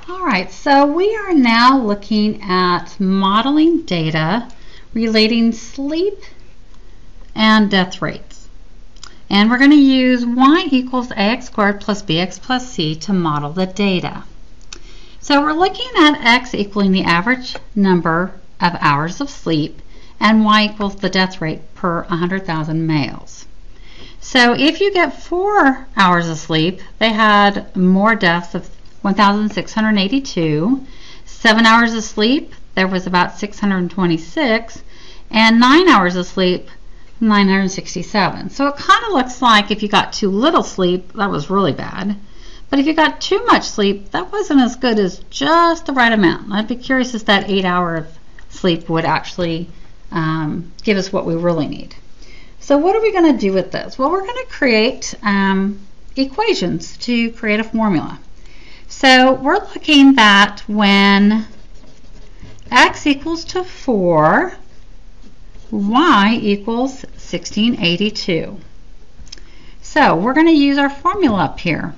All right, so we are now looking at modeling data relating sleep and death rates. And we're going to use y equals ax squared plus bx plus c to model the data. So we're looking at x equaling the average number of hours of sleep and y equals the death rate per 100,000 males. So if you get 4 hours of sleep, they had more deaths of 1,682. 7 hours of sleep, there was about 626. And 9 hours of sleep, 967. So it kind of looks like if you got too little sleep, that was really bad. But if you got too much sleep, that wasn't as good as just the right amount. I'd be curious if that 8 hours of sleep would actually give us what we really need. So what are we going to do with this? Well, we're going to create equations to create a formula. So we're looking that when x equals to 4, y equals 1682. So we're going to use our formula up here.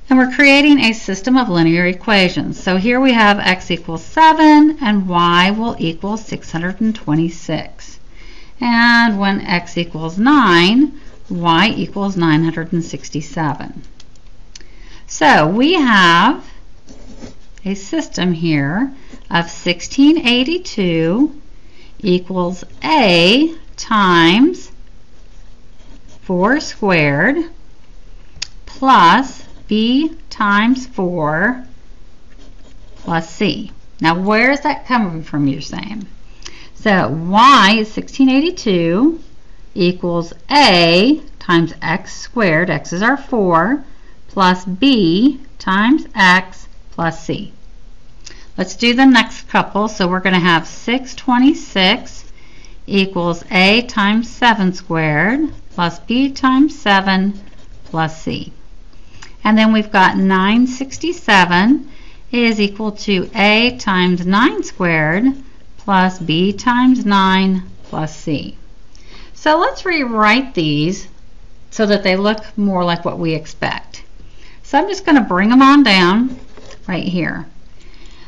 And we're creating a system of linear equations. So here we have x equals 7 and y will equal 626. And when x equals 9, y equals 967. So we have a system here of 1682 equals a times 4 squared plus b times 4 plus c. Now where is that coming from, you're saying? So y is 1682 equals a times x squared, x is our 4, plus b times x plus c. Let's do the next couple. So we're going to have 626 equals a times 7 squared plus b times 7 plus c. And then we've got 967 is equal to a times 9 squared plus b times 9 plus c. So let's rewrite these so that they look more like what we expect. So I'm just going to bring them on down right here.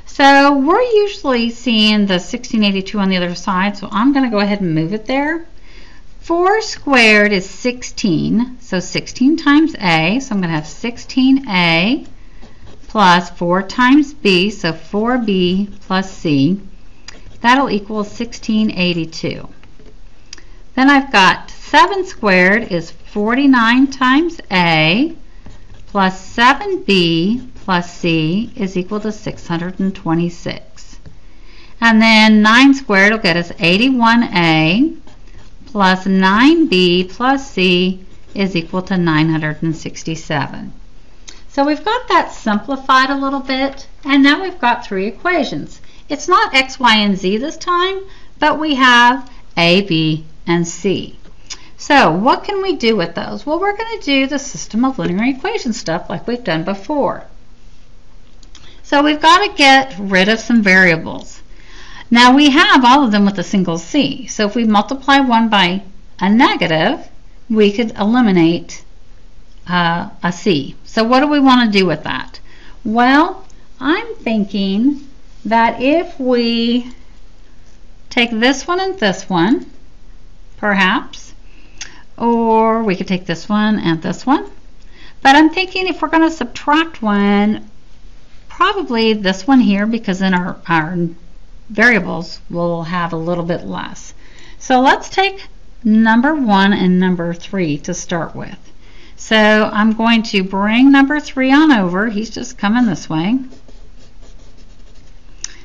So we're usually seeing the 1682 on the other side, so I'm going to go ahead and move it there. 4 squared is 16, so 16 times a, so I'm going to have 16a plus 4 times b, so 4b plus c. That'll equal 1682. Then I've got 7 squared is 49 times a plus 7b plus c is equal to 626. And then 9 squared will get us 81a plus 9b plus c is equal to 967. So we've got that simplified a little bit, and now we've got 3 equations. It's not x, y, and z this time, but we have a, b, and c. So what can we do with those? Well, we're going to do the system of linear equation stuff like we've done before. So we've got to get rid of some variables. Now we have all of them with a single c. So if we multiply one by a negative, we could eliminate a c. So what do we want to do with that? Well, I'm thinking that if we take this one and this one, perhaps, or we could take this one and this one. But I'm thinking if we're going to subtract one, probably this one here, because then our variables will have a little bit less. So let's take number 1 and number 3 to start with. So I'm going to bring number 3 on over. He's just coming this way.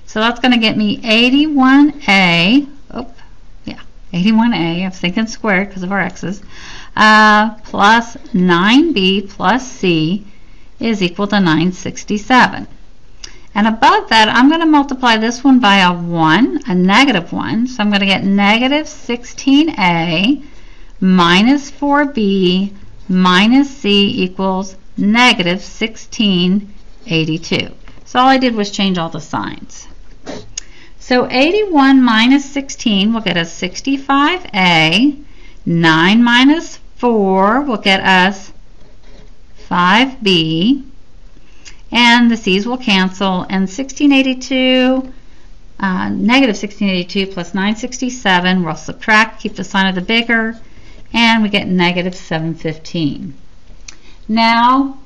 So that's going to get me 81a. Oh, yeah, 81a. I was thinking squared because of our x's. Plus 9b plus c is equal to 967. And above that, I'm going to multiply this one by a 1, a negative 1. So I'm going to get negative 16a minus 4b minus c equals negative 1682. So all I did was change all the signs. So 81 minus 16 will get us 65a. 9 minus 4 will get us 5b. and the C's will cancel, and 1682, negative 1682 plus 967, we'll subtract, keep the sign of the bigger, and we get negative 715. Now,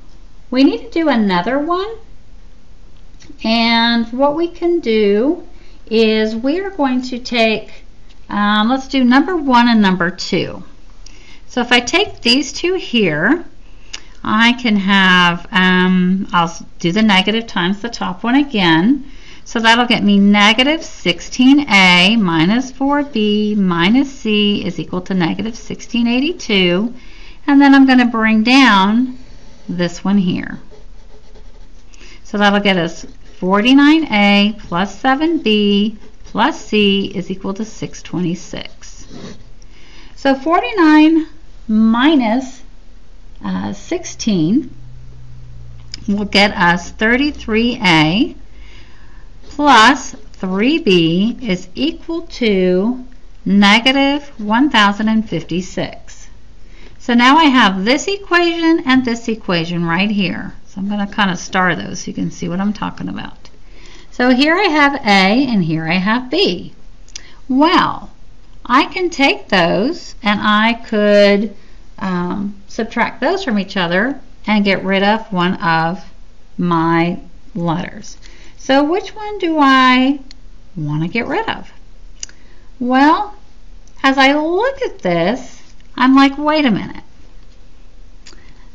we need to do another one, and what we can do is we are going to take, let's do number 1 and number 2. So if I take these two here, I can have, I'll do the negative times the top one again. So that'll get me negative 16a minus 4b minus c is equal to negative 1682. And then I'm going to bring down this one here. So that'll get us 49a plus 7b plus c is equal to 626. So 49 minus 16 will get us 33a plus 3b is equal to negative 1056. So now I have this equation and this equation right here. So I'm going to kind of star those so you can see what I'm talking about. So here I have A and here I have B. Well, I can take those and I could subtract those from each other and get rid of one of my letters. So which one do I want to get rid of? Well, as I look at this, I'm like, wait a minute.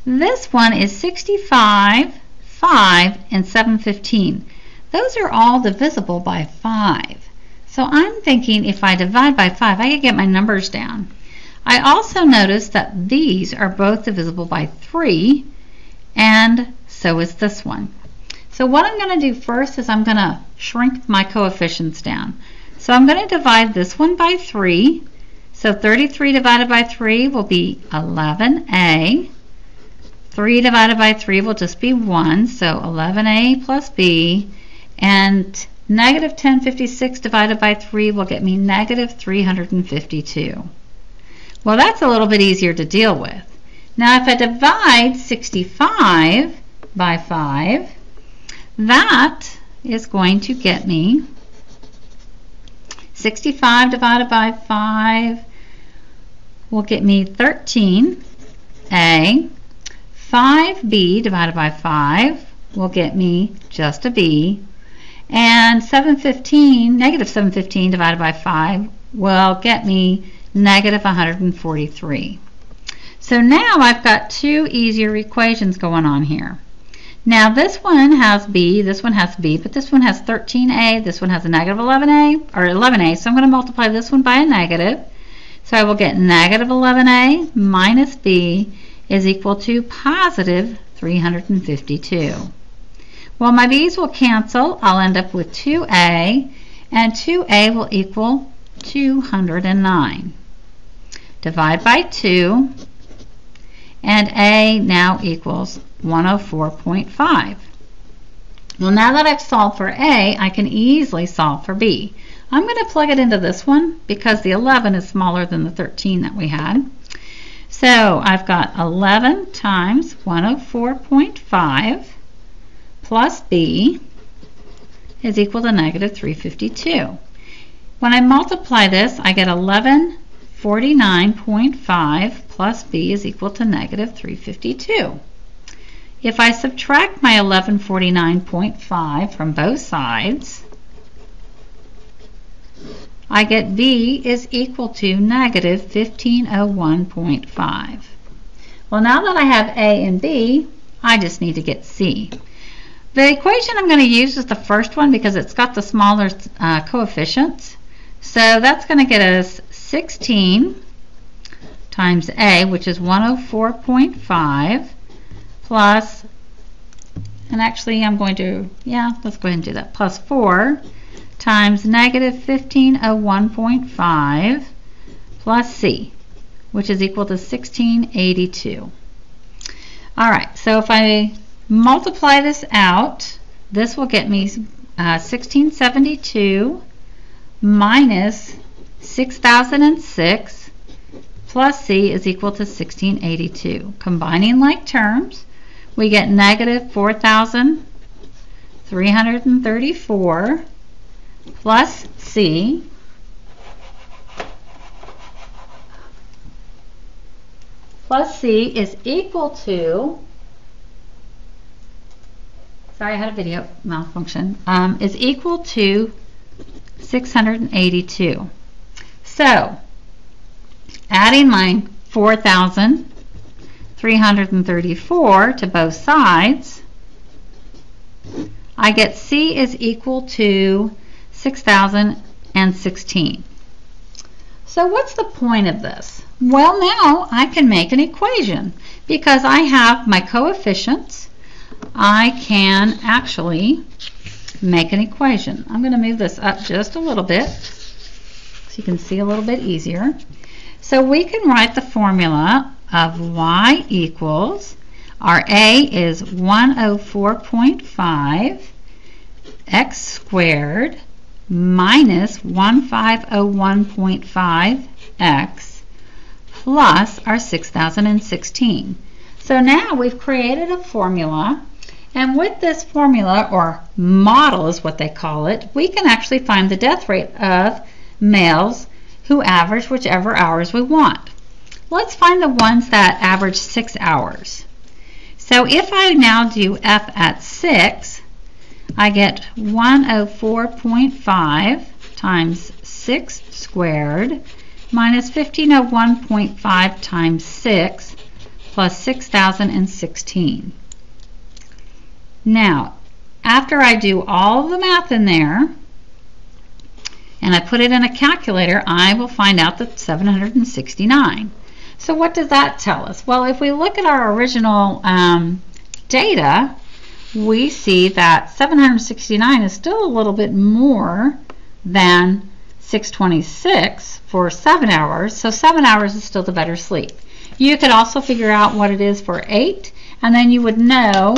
This one is 65, 5, and 715. Those are all divisible by 5. So I'm thinking if I divide by 5, I can get my numbers down. I also notice that these are both divisible by 3, and so is this one. So what I'm going to do first is I'm going to shrink my coefficients down. So I'm going to divide this one by 3. So 33 divided by 3 will be 11a. 3 divided by 3 will just be 1, so 11a plus b. And negative 1056 divided by 3 will get me negative 352. Well, that's a little bit easier to deal with. Now, if I divide 65 by 5, that is going to get me 65 divided by 5 will get me 13a. 5b divided by 5 will get me just a b. And negative 715 divided by 5 will get me negative 143. So now I've got two easier equations going on here. Now this one has b, this one has b, but this one has 13a, this one has a negative 11a, so I'm going to multiply this one by a negative. So I will get negative 11a minus b is equal to positive 352. Well, my b's will cancel. I'll end up with 2a, and 2a will equal 209. Divide by 2, and a now equals 104.5. Well, now that I've solved for a, I can easily solve for b. I'm going to plug it into this one because the 11 is smaller than the 13 that we had. So I've got 11 times 104.5 plus b is equal to negative 352. When I multiply this, I get 1149.5 plus b is equal to negative 352. If I subtract my 1149.5 from both sides, I get b is equal to negative 1501.5. Well, now that I have a and b, I just need to get c. The equation I'm going to use is the first one because it's got the smaller coefficients. So that's going to get us 16 times a, which is 104.5, plus, and actually I'm going to, let's go ahead and do that, plus 4 times negative 1501.5 plus c, which is equal to 1682. All right, so if I multiply this out, this will get me 1672 minus 6006 plus c is equal to 1682. Combining like terms, we get negative 4000 334 plus C is equal to, sorry, I had a video malfunction, is equal to 682. So, adding my 4,334 to both sides, I get C is equal to 6,016. So what's the point of this? Well, now I can make an equation because I have my coefficients. I can actually make an equation. I'm going to move this up just a little bit so you can see a little bit easier. So we can write the formula of y equals, our A is 104.5 x squared minus 1501.5 x plus our 6,016. So now we've created a formula, and with this formula, or model is what they call it, we can actually find the death rate of males who average whichever hours we want. Let's find the ones that average 6 hours. So if I now do F at 6, I get 104.5 times 6 squared minus 1501.5 times 6 plus 6,016. Now, after I do all of the math in there, and I put it in a calculator, I will find out that 769. So what does that tell us? Well, if we look at our original data, we see that 769 is still a little bit more than 626 for 7 hours, so 7 hours is still the better sleep. You could also figure out what it is for 8, and then you would know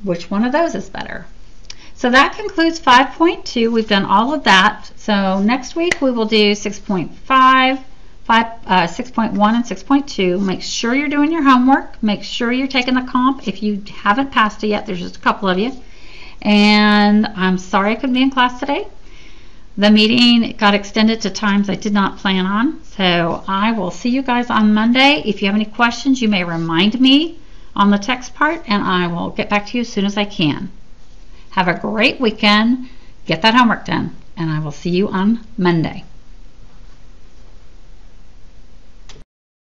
which one of those is better. So that concludes 5.2. We've done all of that. So next week we will do 6.5, 6.1 and 6.2. Make sure you're doing your homework. Make sure you're taking the comp. If you haven't passed it yet, there's just a couple of you. And I'm sorry I couldn't be in class today. The meeting got extended to times I did not plan on. So I will see you guys on Monday. If you have any questions, you may remind me on the text part, and I will get back to you as soon as I can. Have a great weekend. Get that homework done, and I will see you on Monday.